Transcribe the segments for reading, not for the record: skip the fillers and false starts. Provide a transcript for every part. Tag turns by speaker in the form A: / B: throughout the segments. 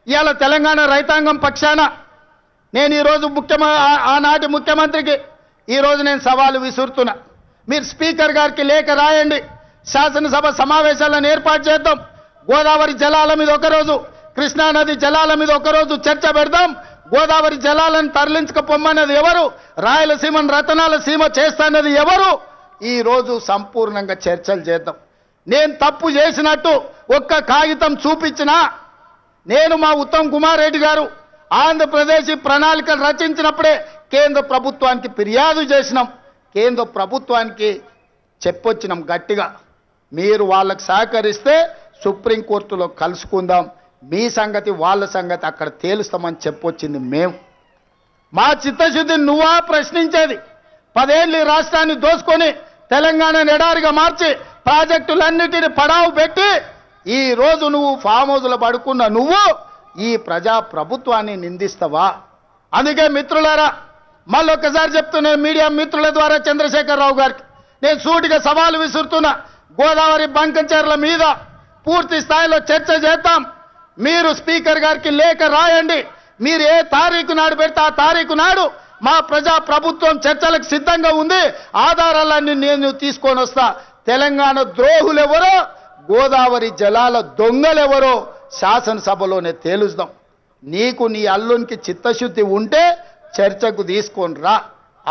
A: ఇవాళ తెలంగాణ రైతాంగం పక్షాన నేను ఈరోజు ఆనాటి ముఖ్యమంత్రికి ఈరోజు నేను సవాలు విసురుతున్నా. మీరు స్పీకర్ గారికి లేఖ రాయండి, శాసనసభ సమావేశాలను ఏర్పాటు చేద్దాం. గోదావరి జలాల మీద ఒకరోజు, కృష్ణానది జలాల మీద ఒకరోజు చర్చ పెడదాం. గోదావరి జలాలను తరలించకపోమన్నది ఎవరు? రాయలసీమను రతనాల సీమ చేస్తానది ఎవరు? ఈరోజు సంపూర్ణంగా చర్చలు చేద్దాం. నేను తప్పు చేసినట్టు ఒక్క కాగితం చూపించినా, నేను మా ఉత్తమ్ కుమార్ రెడ్డి గారు ఆంధ్రప్రదేశ్ ప్రణాళికలు రచించినప్పుడే కేంద్ర ప్రభుత్వానికి ఫిర్యాదు చేసినాం, కేంద్ర ప్రభుత్వానికి చెప్పొచ్చినాం గట్టిగా. మీరు వాళ్ళకు సహకరిస్తే సుప్రీంకోర్టులో కలుసుకుందాం, మీ సంగతి వాళ్ళ సంగతి అక్కడ తేలుస్తామని చెప్పొచ్చింది మేము. మా చిత్తశుద్ధిని నువ్వా ప్రశ్నించేది? 10 ఏళ్ళు ఈ రాష్ట్రాన్ని దోసుకొని తెలంగాణ ఎడారిగా మార్చి ప్రాజెక్టులన్నిటిని పడావు పెట్టి ఈ రోజు నువ్వు ఫామ్ హౌస్లో పడుకున్న నువ్వు ఈ ప్రజా ప్రభుత్వాన్ని నిందిస్తావా? అందుకే మిత్రులారా, మళ్ళొక్కసారి చెప్తున్నా మీడియా మిత్రుల ద్వారా చంద్రశేఖరరావు గారికి నేను సూటిగా సవాలు విసురుతున్నా. గోదావరి బంకంచెర్ల మీద పూర్తి స్థాయిలో చర్చ చేద్దాం. మీరు స్పీకర్ గారికి లేఖ రాయండి. మీరు ఏ తారీఖు నాడు పెడితే ఆ తారీఖు నాడు మా ప్రజా ప్రభుత్వం చర్చలకు సిద్ధంగా ఉంది. ఆధారాలన్నీ నేను తీసుకొని వస్తా. తెలంగాణ ద్రోహులెవరో, గోదావరి జలాల దొంగలెవరో శాసనసభలోనే తేలుస్తాం. నీకు నీ అల్లునికి చిత్తశుద్ధి ఉంటే చర్చకు తీసుకొని రా,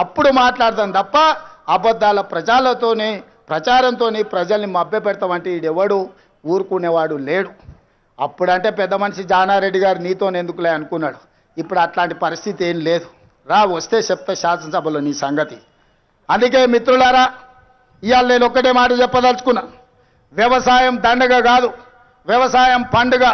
A: అప్పుడు మాట్లాడదాం తప్ప అబద్ధాల ప్రచారంతో ప్రజల్ని మభ్యపెడతామంటే ఈడెవడు ఊరుకునేవాడు లేడు. అప్పుడంటే పెద్ద మనిషి జానారెడ్డి గారు నీతోనెందుకులే అనుకున్నాడు. ఇప్పుడు అట్లాంటి పరిస్థితి ఏం లేదు. రా, వస్తే చెప్తా శాసనసభలో నీ సంగతి. అందుకే మిత్రులారా, ఇవాళ నేను ఒక్కటే మాట చెప్పదలుచుకున్నా. వ్యవసాయం దండగ కాదు, వ్యవసాయం పండుగ.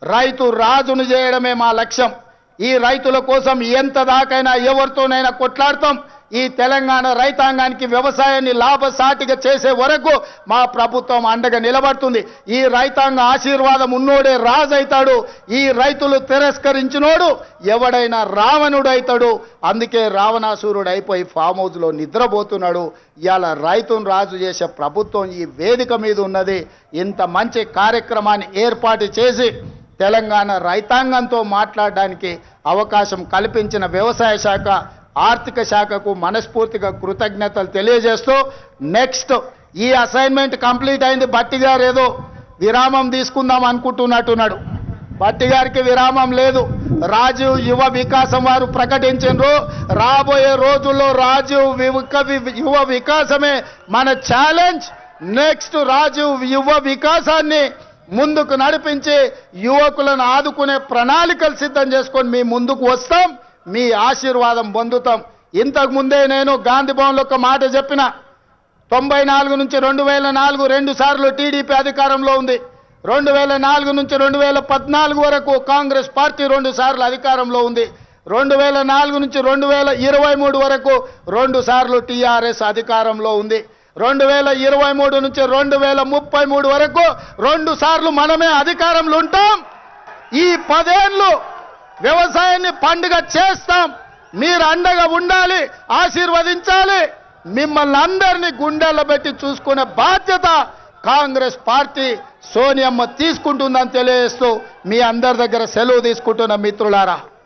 A: రైతు రాజును చేయడమే మా లక్ష్యం. ఈ రైతుల కోసం ఎంత దాకైనా ఎవరితోనైనా కొట్లాడతాం. ఈ తెలంగాణ రైతాంగానికి వ్యవసాయాన్ని లాభసాటిగా చేసే వరకు మా ప్రభుత్వం అండగా నిలబడుతుంది. ఈ రైతాంగ ఆశీర్వాదం ఉన్నోడే రాజు అవుతాడు. ఈ రైతులు తిరస్కరించినోడు ఎవడైనా రావణుడు అవుతాడు. అందుకే రావణాసురుడు అయిపోయి ఫామ్ హౌస్లో నిద్రపోతున్నాడు. ఇవాళ రైతును రాజు చేసే ప్రభుత్వం ఈ వేదిక మీద ఉన్నది. ఇంత మంచి కార్యక్రమాన్ని ఏర్పాటు చేసి తెలంగాణ రైతాంగంతో మాట్లాడడానికి అవకాశం కల్పించిన వ్యవసాయ శాఖ, ఆర్థిక శాఖకు మనస్ఫూర్తిగా కృతజ్ఞతలు తెలియజేస్తూ, నెక్స్ట్ ఈ అసైన్మెంట్ కంప్లీట్ అయింది. బట్టి గారు ఏదో విరామం తీసుకుందాం అనుకుంటున్నట్టున్నాడు. బట్టి గారికి విరామం లేదు. రాజీవ్ యువ వికాసం వారు ప్రకటించారు. రాబోయే రోజుల్లో రాజీవ్ యువ వికాసమే మన ఛాలెంజ్. నెక్స్ట్ రాజీవ్ యువ వికాసాన్ని ముందుకు నడిపించి యువకులను ఆదుకునే ప్రణాళికలు సిద్ధం చేసుకొని మీ ముందుకు వస్తాం. మీ ఆశీర్వాదం పొందుతాం. ఇంతకు ముందే నేను గాంధీ భవన్లో ఒక మాట చెప్పిన. 94 నుంచి 2004 2 సార్లు టీడీపీ అధికారంలో ఉంది. 2004 నుంచి 2014 వరకు కాంగ్రెస్ పార్టీ 2 సార్లు అధికారంలో ఉంది. 2004 నుంచి 2023 వరకు 2 సార్లు టీఆర్ఎస్ అధికారంలో ఉంది. 2023 నుంచి 2033 వరకు 2 సార్లు మనమే అధికారంలో ఉంటాం. ఈ 10 ఏళ్ళు వ్యవసాయాన్ని పండుగ చేస్తాం. మీరు అండగా ఉండాలి, ఆశీర్వదించాలి. మిమ్మల్ని అందరినీ గుండెల్లో పెట్టి చూసుకునే బాధ్యత కాంగ్రెస్ పార్టీ సోనియమ్మ తీసుకుంటుందని తెలియజేస్తూ మీ అందరి దగ్గర సెలవు తీసుకుంటున్న మిత్రులారా.